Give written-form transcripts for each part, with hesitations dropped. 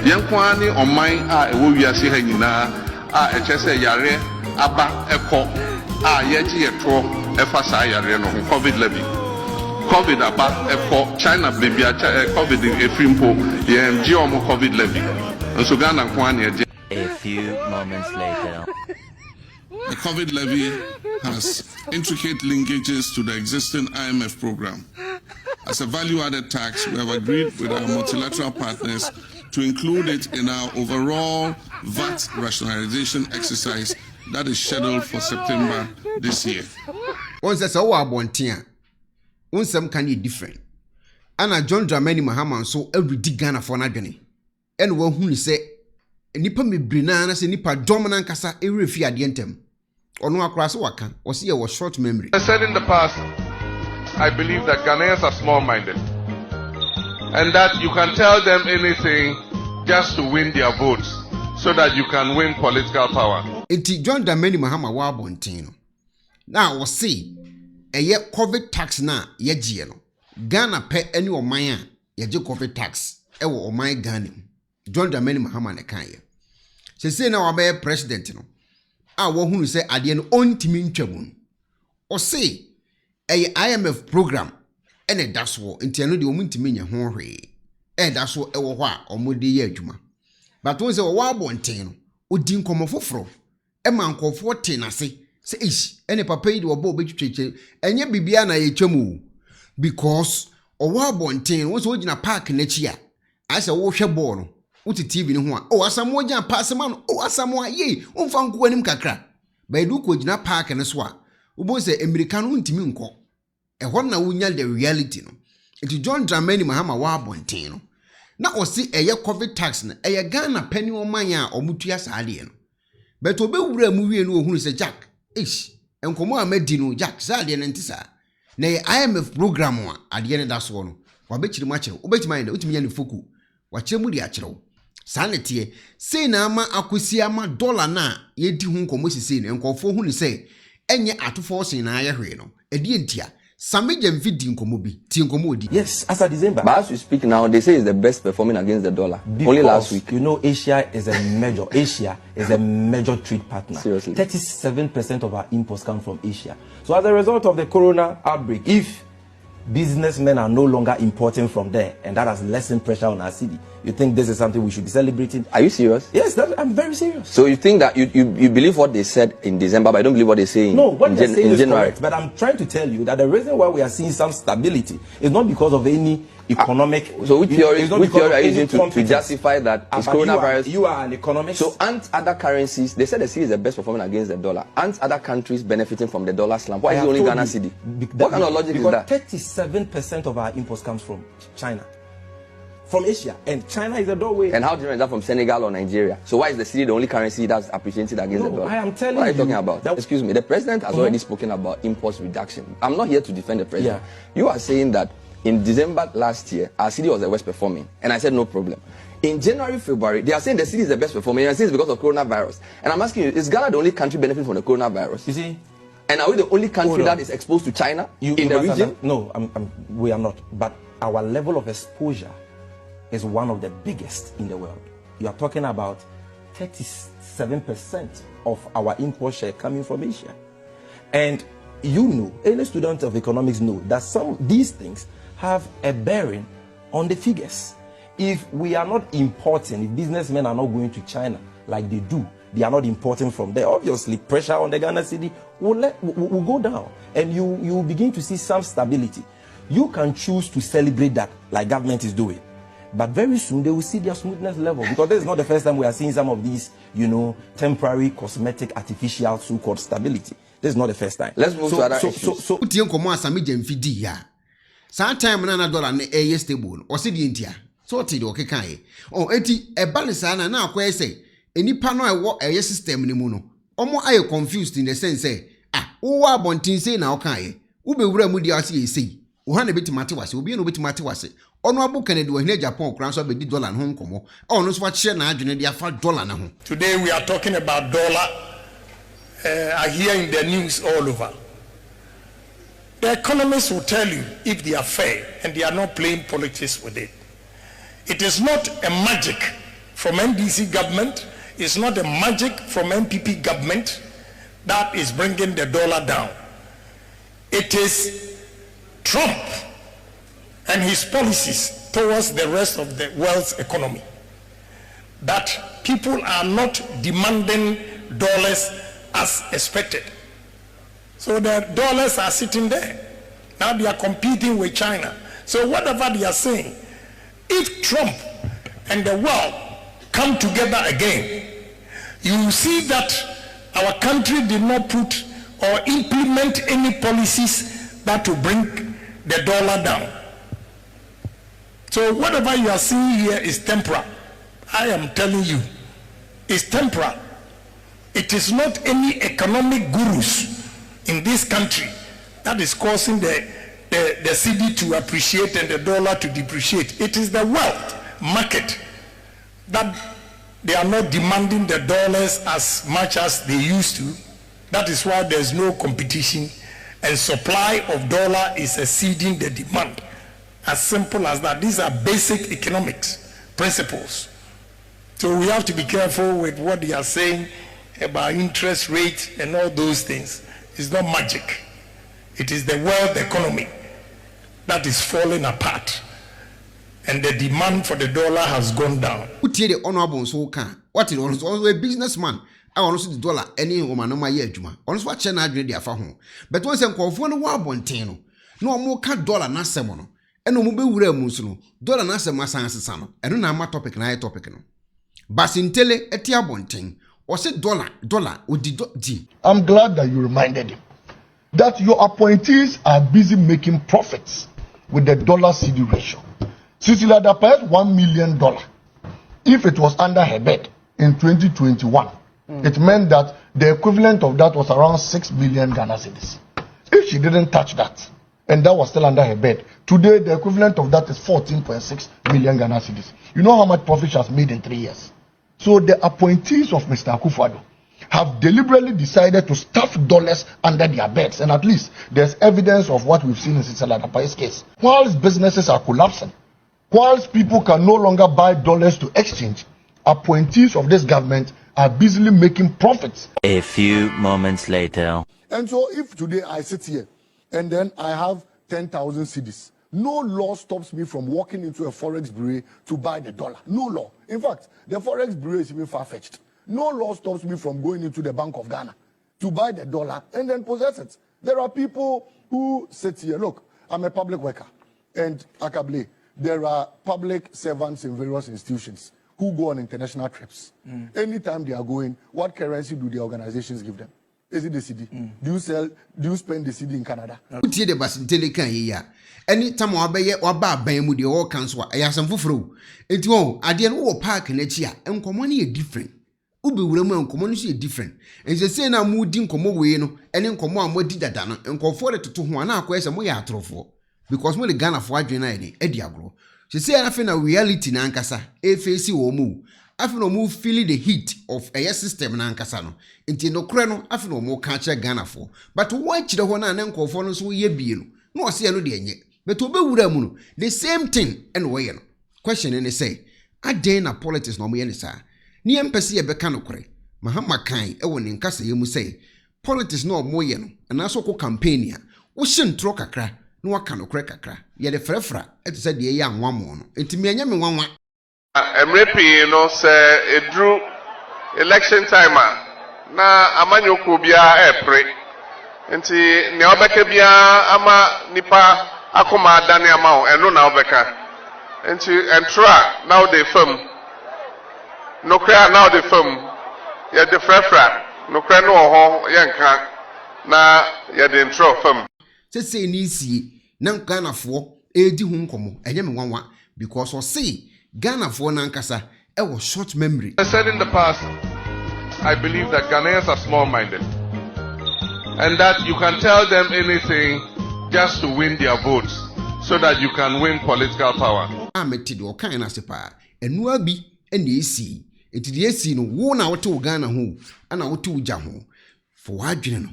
Yankwani on mine will be a sihina HSA yare aba echo yeji etro efasa yare no COVID levy. COVID aba echo China baby COVID efrimpo ye omo COVID levy. So Ghana kwani a few moments later. The COVID levy has intricate linkages to the existing IMF program. As a value-added tax, we have agreed with our multilateral partners to include it in our overall VAT rationalization exercise that is scheduled for September this year. Once that's all I want here, some can be different. And John Dramani Mahama so every dig Ghana for Nagani. And one who say, Nipa me brinana se nipa dominant kasa every fear dientem. Or no across waka, or see our short memory. I said in the past, I believe that Ghanaians are small-minded. And that you can tell them anything just to win their votes so that you can win political power. Iti John Dramani Mahama wa bontino. Now we see a COVID tax na ye no. Ghana pe any o maya ye COVID tax e wo o my Ghana. John Dramani Mahama ne kan ye. Se na wa be president no. A wo hunu se ade no ontimi ntwamu. O say IMF program ene daso nti eno de omuntimi nya ho hwe daso ewo ho a omode ye adwuma but won se wo abonten no odi nkomo foforo ma nkofo te nase se ene papa yi de obo obetwetwe enye bibia na ye twam because owo abonten won se ogina park na chi a ase wo hwe ball no uti TV ni ho a o asamo ogina pass man o asamo ye umfa nko anim kakra ba edu ko ogina park ne so a ubo se americano ntimi nko ehon na wunya the reality no iti John Dramani Mahama wa abonten no na osi eye COVID tax na eye Ghana penny oman a omutua saade no but obewura mu wie no ohunu se Jack enkomo amadi no Jack saade no ntisa na IMF program a ade ne daso no wabechiri mache obetima inde utimi nya ne foku wachire mu di achire sanete sei na ama akosi ama dollar na yedi hu nkomo sisi ne nkofo hu ni se enye atofo sin na ayehwe no edi entia Sammy Gyamfi di nkomo bi ti nkomo odi. Yes, as of December. But as we speak now, they say it's the best performing against the dollar. Because, only last week. You know, Asia is a major trade partner. Seriously. 37% of our imports come from Asia. So as a result of the corona outbreak, if businessmen are no longer importing from there, and that has lessened pressure on our city, you think this is something we should be celebrating? Are you serious? Yes, I'm very serious. So you think that you believe what they said in December, but I don't believe what they say No, what they're saying is January. correct, but I'm trying to tell you that the reason why we are seeing some stability is not because of any economic... So which theory are you using to justify that it's coronavirus? You are an economist. So aren't other currencies, they said the cedi is the best performing against the dollar, aren't other countries benefiting from the dollar slump? Why is it only Ghana cedi? What kind of logic is that? Because 37% of our imports comes from China. From Asia, and China is a doorway. And how different is that from Senegal or Nigeria? So why is the cedi the only currency that's appreciated against the dollar? I am telling you. What are you talking about? Excuse me, the president has already spoken about imports reduction. I'm not here to defend the president. Yeah. You are saying that in December last year, our cedi was the worst performing, and I said no problem. In January, February, they are saying the cedi is the best performing, and I say it's because of coronavirus. And I'm asking you, is Ghana the only country benefiting from the coronavirus? You see? And are we the only country that is exposed to China in the region? No, we are not. But our level of exposure is one of the biggest in the world. You are talking about 37% of our import share coming from Asia. And you know, any student of economics know that these things have a bearing on the figures. If we are not importing, if businessmen are not going to China like they do, they are not importing from there, obviously pressure on the Ghana cedi will go down, and you will begin to see some stability. You can choose to celebrate that like government is doing, but very soon they will see their smoothness level, because this is not the first time we are seeing some of these, you know, temporary, cosmetic, artificial so-called stability. This is not the first time. Let's move to other issues. So utie nkomo Sammy Gyamfi di ya. Sa time na dollar na stable. O se di ntia. So oti de okeka ye. Oh eti e balance na akwa say enipa no ewo eye system ni mu no. Omo aye confused in the sense say wo abontin say na oka ye. Wo be wura mu di ase ye say. Wo ha na betimate wase, obi na betimate wase. Ono abu Kennedy wo hina Agyapong kran so be di dollar no nkomo. Ono so fa kire na adwene dia fa dollar na ho. Today we are talking about dollar. I hear in the news all over. The economists will tell you if they are fair and they are not playing politics with it. It is not a magic from NDC government. It's not a magic from MPP government that is bringing the dollar down. It is Trump and his policies towards the rest of the world's economy that people are not demanding dollars as expected. So the dollars are sitting there. Now they are competing with China. So whatever they are saying, if Trump and the world come together again, you will see that our country did not put or implement any policies that will bring the dollar down. So whatever you are seeing here is temporal. I am telling you, it's temporal. It is not any economic gurus in this country that is causing the cedi to appreciate and the dollar to depreciate. It is the world market that they are not demanding the dollars as much as they used to. That is why there's no competition and supply of dollar is exceeding the demand. As simple as that. These are basic economics principles. So we have to be careful with what they are saying about interest rate and all those things. It's not magic. It is the world economy that is falling apart. And the demand for the dollar has gone down. The honorable so can. What is also a businessman? I want to see the dollar any woman no my juma. Honest what China dread their phone. But once I'm called for no bonteno. No more cat dollar na semono. And no mobile musuno. Dollar na se masansano. And no na topic na topic no. Basintale etia bonten. Or say dollar with the I'm glad that you reminded him that your appointees are busy making profits with the dollar CD ratio. Cecilia Dapa's $1 million. If it was under her bed in 2021, it meant that the equivalent of that was around 6 billion Ghana cedis. If she didn't touch that, and that was still under her bed, today the equivalent of that is 14.6 million Ghana cedis. You know how much profit she has made in 3 years? So the appointees of Mr. Akufo-Addo have deliberately decided to stuff dollars under their beds, and at least there's evidence of what we've seen in Cecilia Dapa's case. Whilst businesses are collapsing, whilst people can no longer buy dollars to exchange, appointees of this government are busily making profits. A few moments later. And so if today I sit here and then I have 10,000 cedis, no law stops me from walking into a forex bureau to buy the dollar. No law. In fact, the forex bureau is even far-fetched. No law stops me from going into the Bank of Ghana to buy the dollar and then possess it. There are people who sit here. Look, I'm a public worker, and Akable, there are public servants in various institutions who go on international trips. Anytime they are going, what currency do the organizations give them? Is it the CD? Do you spend the CD in Canada? Utie de Basintale kan ya. Anytime waba ban mu de all cancel ayasam foforo. Enti won ade no wo park na chi a enkomo na ye different. Ube wura mu enkomo no so different. Ense say na mu di enkomo we no, ene enkomo a mo di dada no, enkofo de toto ho na akoye se mo ya atrofo. Because mo le Ghana fo adwen na ye edi agro. She say na fe na reality na ankasa e face wo mu. Afi no mu feel the heat of a system na ankasa no. Nti no kure no afi no mu ka che Ghana fo. But one chire ho na enkofo no so ye bie no. No se ye no de enye. But obewura mu no the same thing and we no. Question any say, aden na politics no mo ye ne sa. Ni empese ye beka no kure. Mahama kan e woni nkasa ye mu say, politics no mo ye no. Na so ko campaign ya. Wo hye ntro kakra. No waka no kure kakra ye de frefra eti se de ye anwa mo no enti me anya me nwanwa emrepi no se edru election time na amanyoko bia epre enti ne obeka bia ama nipa akoma adane ama o eno na obeka enti entra now the film no kra now the film ye de frefra no kra no ho ye nka na ye de intro film say ni sie na Ghana fo edi hu nkomo enye me nwanwa because o say Ghana fo na nkasa e was short memory. I said in the past, I believe that Ghanaians are small-minded and that you can tell them anything just to win their votes so that you can win political power. Ameti do kan na sepa enu abi ene esi etidi esi no wo na wote Ghana ho ana wote uja ho fo wadwene no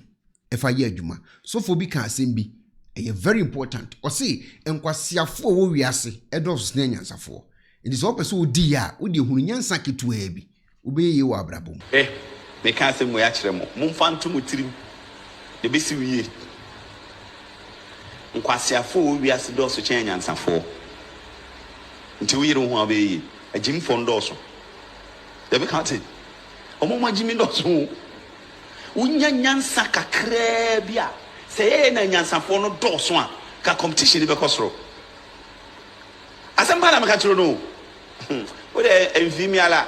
efa ye adwuma so fo bi kan asem bi e very important o say enkwasiafo wo wiase edos na nyansafo It is open so dear, would you nyansa ketewa bi. Ube ye wa abrabom. Me kan se mo ya kire mo. Momfa nto mo tirim. De besi wiye. Nkwasiafo wi ase do so chen nyansafo. Nti wiyere ho abeyi. Agim fo ndo so. De be kan te. Omo ma jimi ndo so. Unya nyansa kakra bia. Se na nyansafo no do so a ka competition be kosoro. Asamba na me ka kire no. O de envimi ala